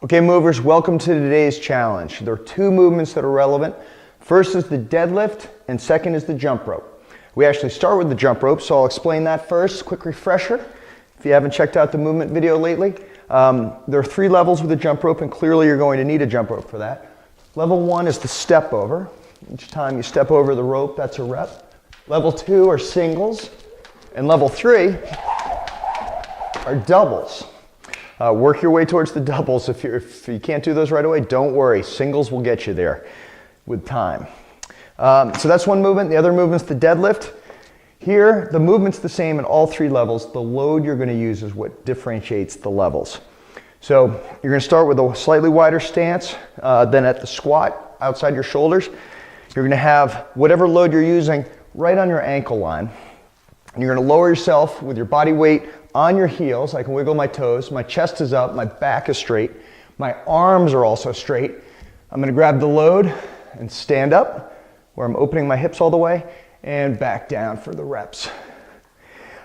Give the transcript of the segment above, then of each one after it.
Okay, movers, welcome to today's challenge. There are two movements that are relevant. First is the deadlift, and second is the jump rope. We actually start with the jump rope, so I'll explain that first. Quick refresher, if you haven't checked out the movement video lately. There are 3 levels with the jump rope, and clearly you're going to need a jump rope for that. Level 1 is the step over. Each time you step over the rope, that's a rep. Level 2 are singles, and level 3 are doubles. Work your way towards the doubles. If you can't do those right away, don't worry. Singles will get you there with time. So that's one movement. The other movement's the deadlift. Here, the movement's the same in all 3 levels. The load you're going to use is what differentiates the levels. So you're going to start with a slightly wider stance. Then at the squat, outside your shoulders, you're going to have whatever load you're using right on your ankle line. And you're going to lower yourself with your body weight on your heels. I can wiggle my toes. My chest is up. My back is straight. My arms are also straight. I'm going to grab the load and stand up where I'm opening my hips all the way and back down for the reps.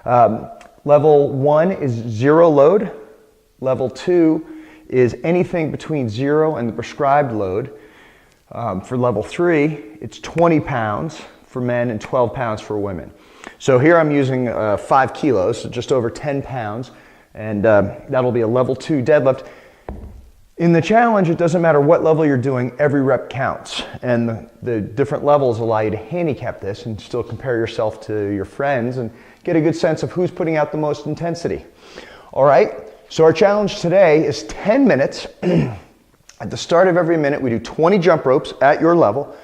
Level 1 is 0 load. Level 2 is anything between 0 and the prescribed load. For level 3, it's 20 pounds for men and 12 pounds for women. So here I'm using 5 kilos, so just over 10 pounds, and that'll be a level 2 deadlift. In the challenge, it doesn't matter what level you're doing, every rep counts. And the different levels allow you to handicap this and still compare yourself to your friends and get a good sense of who's putting out the most intensity. All right, so our challenge today is 10 minutes. At the start of every minute, we do 20 jump ropes at your level,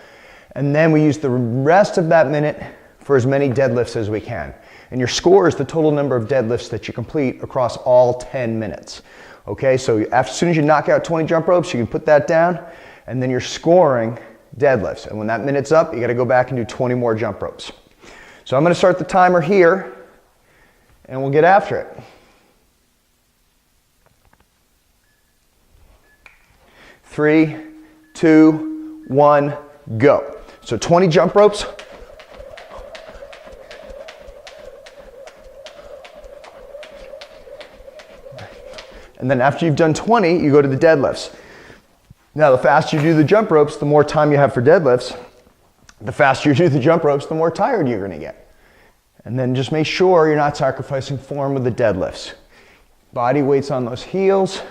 and then we use the rest of that minute for as many deadlifts as we can. And your score is the total number of deadlifts that you complete across all 10 minutes. Okay, so as soon as you knock out 20 jump ropes, you can put that down, and then you're scoring deadlifts. And when that minute's up, you gotta go back and do 20 more jump ropes. So I'm gonna start the timer here, and we'll get after it. 3, 2, 1, go. So 20 jump ropes. And then after you've done 20, you go to the deadlifts. Now, the faster you do the jump ropes, the more time you have for deadlifts. The faster you do the jump ropes, the more tired you're going to get. And then just make sure you're not sacrificing form with the deadlifts. Body weight's on those heels,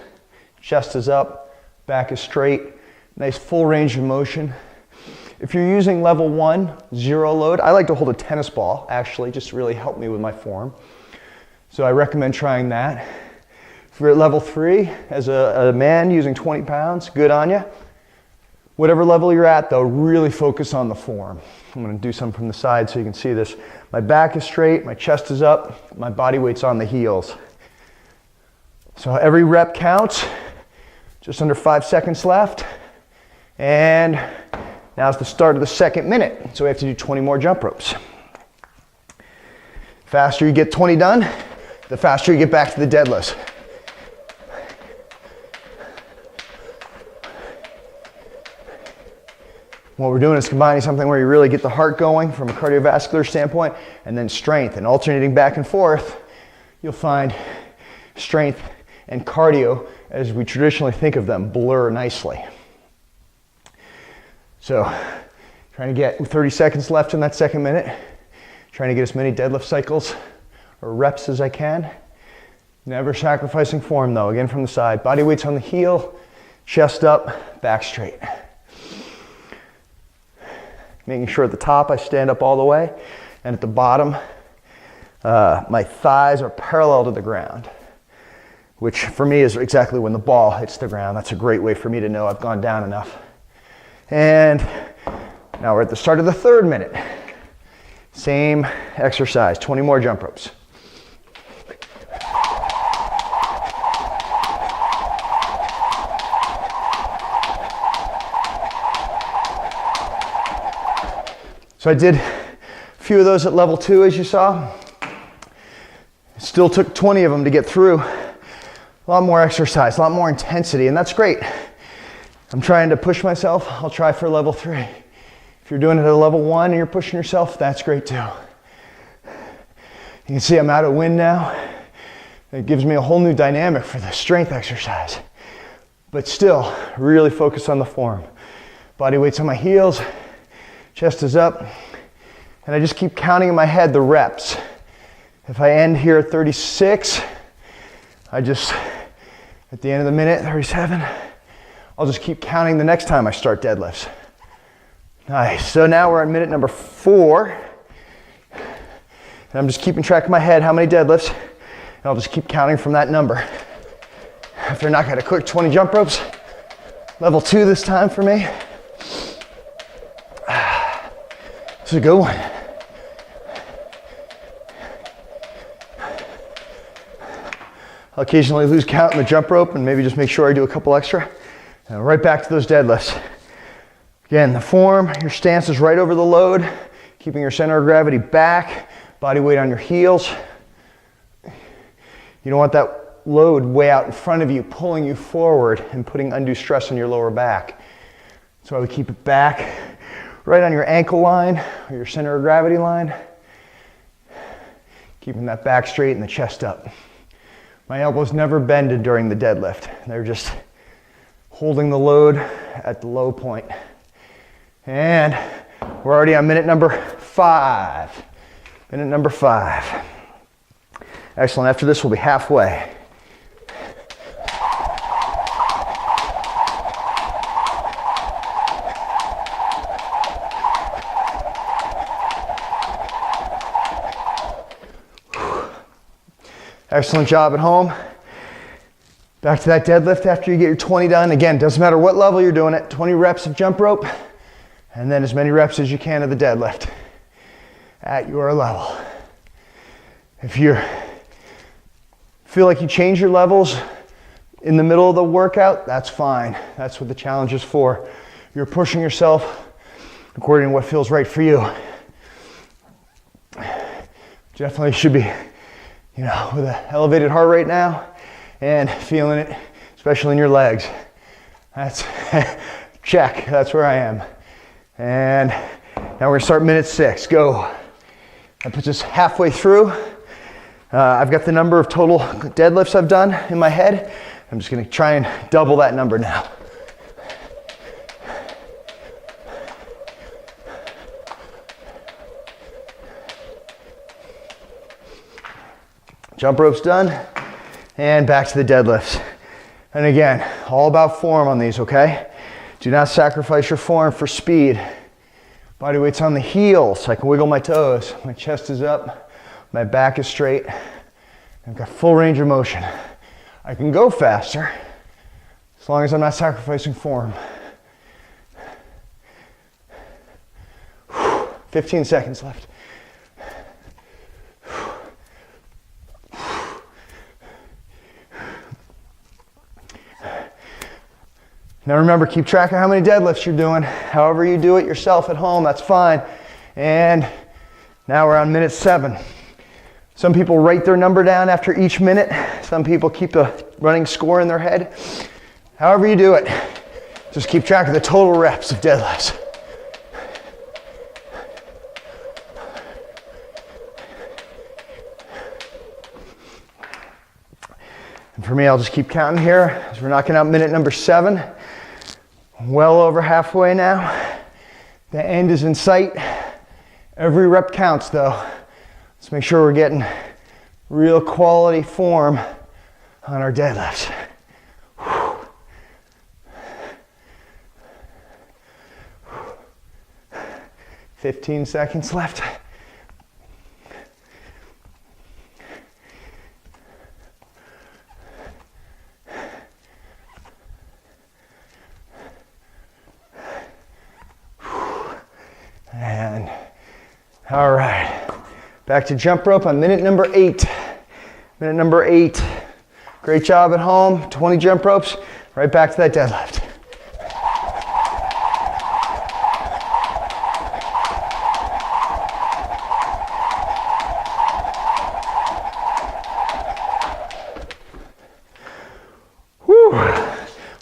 chest is up, back is straight, nice full range of motion. If you're using level 1, 0 load, I like to hold a tennis ball, actually, just to really help me with my form. So I recommend trying that. If you're at level 3, as a man using 20 pounds, good on you. Whatever level you're at, though, really focus on the form. I'm going to do some from the side so you can see this. My back is straight, my chest is up, my body weight's on the heels. So every rep counts. Just under 5 seconds left. And now it's the start of the second minute, so we have to do 20 more jump ropes. The faster you get 20 done, the faster you get back to the deadlifts. What we're doing is combining something where you really get the heart going from a cardiovascular standpoint, and then strength, and alternating back and forth. You'll find strength and cardio, as we traditionally think of them, blur nicely. So, trying to get 30 seconds left in that second minute, trying to get as many deadlift cycles or reps as I can. Never sacrificing form though, again from the side. Body weight's on the heel, chest up, back straight. Making sure at the top I stand up all the way, and at the bottom, my thighs are parallel to the ground, which for me is exactly when the ball hits the ground. That's a great way for me to know I've gone down enough. And now we're at the start of the third minute. Same exercise, 20 more jump ropes. So I did a few of those at level 2, as you saw. Still took 20 of them to get through. A lot more exercise, a lot more intensity, and that's great. I'm trying to push myself. I'll try for level 3. If you're doing it at a level 1 and you're pushing yourself, that's great too. You can see I'm out of wind now. It gives me a whole new dynamic for the strength exercise. but still really focus on the form. Body weight's on my heels, chest is up, and I just keep counting in my head the reps. If I end here at 36, I just, at the end of the minute, 37, I'll just keep counting the next time I start deadlifts. Nice, so now we're at minute number 4. And I'm just keeping track in my head how many deadlifts, and I'll just keep counting from that number. After I knock out a quick 20 jump ropes, level 2 this time for me. This is a good one. I'll occasionally lose count in the jump rope and maybe just make sure I do a couple extra. And right back to those deadlifts. Again, the form, your stance is right over the load, keeping your center of gravity back, body weight on your heels. You don't want that load way out in front of you, pulling you forward and putting undue stress on your lower back. That's why we keep it back, right on your ankle line or your center of gravity line. Keeping that back straight and the chest up. My elbows never bended during the deadlift. They're just holding the load at the low point. And we're already on minute number 5. Minute number 5. Excellent. After this, we'll be halfway. Excellent job at home. Back to that deadlift after you get your 20 done. Again, doesn't matter what level you're doing it, 20 reps of jump rope, and then as many reps as you can of the deadlift at your level. If you feel like you change your levels in the middle of the workout, that's fine. That's what the challenge is for. You're pushing yourself according to what feels right for you. Definitely should be, with an elevated heart rate now and feeling it, especially in your legs. That's check, that's where I am. And now we're gonna start minute 6, go. That puts us halfway through. I've got the number of total deadlifts I've done in my head. I'm just gonna try and double that number now. Jump rope's done, and back to the deadlifts. And again, all about form on these, okay? Do not sacrifice your form for speed. Body weight's on the heels, so I can wiggle my toes. My chest is up, my back is straight. I've got full range of motion. I can go faster, as long as I'm not sacrificing form. 15 seconds left. Now remember, keep track of how many deadlifts you're doing. However you do it yourself at home, that's fine. And now we're on minute 7. Some people write their number down after each minute. Some people keep a running score in their head. However you do it, just keep track of the total reps of deadlifts. And for me, I'll just keep counting here as we're knocking out minute number 7. Well over halfway now. The end is in sight. Every rep counts though. Let's make sure we're getting real quality form on our deadlifts. 15 seconds left. And all right, back to jump rope on minute number 8. Minute number 8. Great job at home, 20 jump ropes, right back to that deadlift. Whew.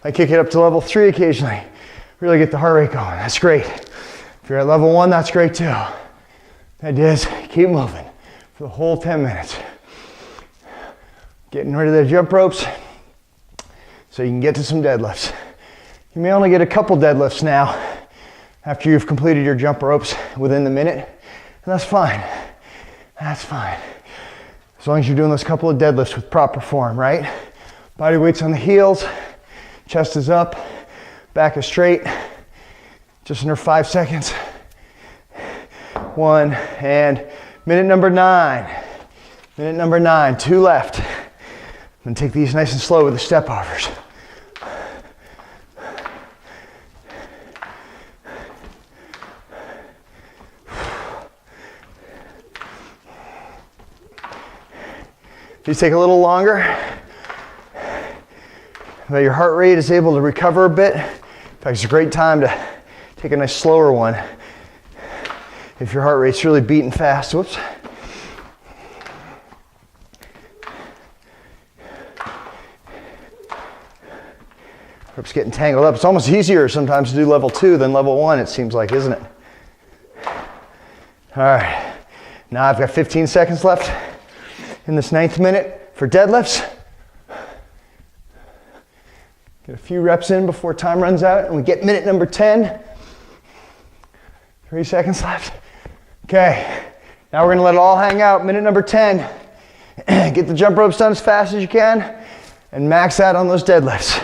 I kick it up to level 3 occasionally. Really get the heart rate going, that's great. If you're at level 1, that's great too. The idea is keep moving for the whole 10 minutes. Getting rid of the jump ropes. so you can get to some deadlifts. You may only get a couple deadlifts now after you've completed your jump ropes within the minute, and that's fine. That's fine. As long as you're doing those couple of deadlifts with proper form, right? Body weight's on the heels, chest is up, back is straight, just under 5 seconds. 1, and minute number 9. Minute number 9, 2 left. I'm gonna take these nice and slow with the step overs. These take a little longer, but your heart rate is able to recover a bit. In fact, it's a great time to take a nice slower one if your heart rate's really beating fast. Whoops. Ropes getting tangled up. It's almost easier sometimes to do level 2 than level 1, it seems like, isn't it? All right, now I've got 15 seconds left in this 9th minute for deadlifts. Get a few reps in before time runs out, and we get minute number 10. 3 seconds left. Okay, now we're gonna let it all hang out. Minute number 10. Get the jump ropes done as fast as you can, and max out on those deadlifts.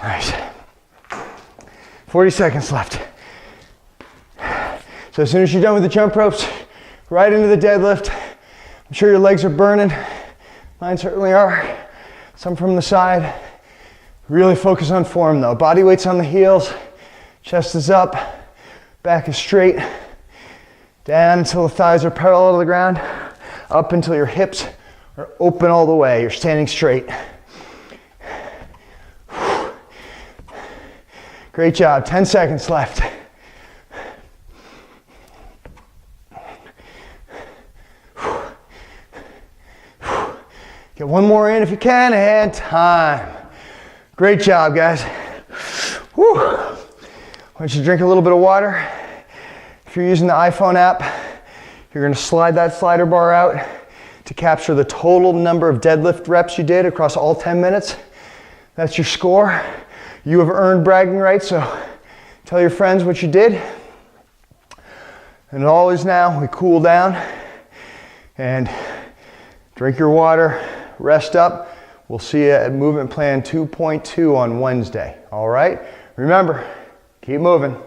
Nice. 40 seconds left. So as soon as you're done with the jump ropes, right into the deadlift. I'm sure your legs are burning. Mine certainly are. Some from the side. Really focus on form though. Body weight's on the heels. Chest is up. Back is straight. Down until the thighs are parallel to the ground. Up until your hips are open all the way. You're standing straight. Great job. 10 seconds left. Get one more in if you can, and time. Great job, guys. Whew. Why don't you drink a little bit of water? If you're using the iPhone app, you're gonna slide that slider bar out to capture the total number of deadlift reps you did across all 10 minutes. That's your score. You have earned bragging rights, so tell your friends what you did. And always now, we cool down and drink your water, rest up. We'll see you at Movement Plan 2.2 on Wednesday, all right? Remember, keep moving.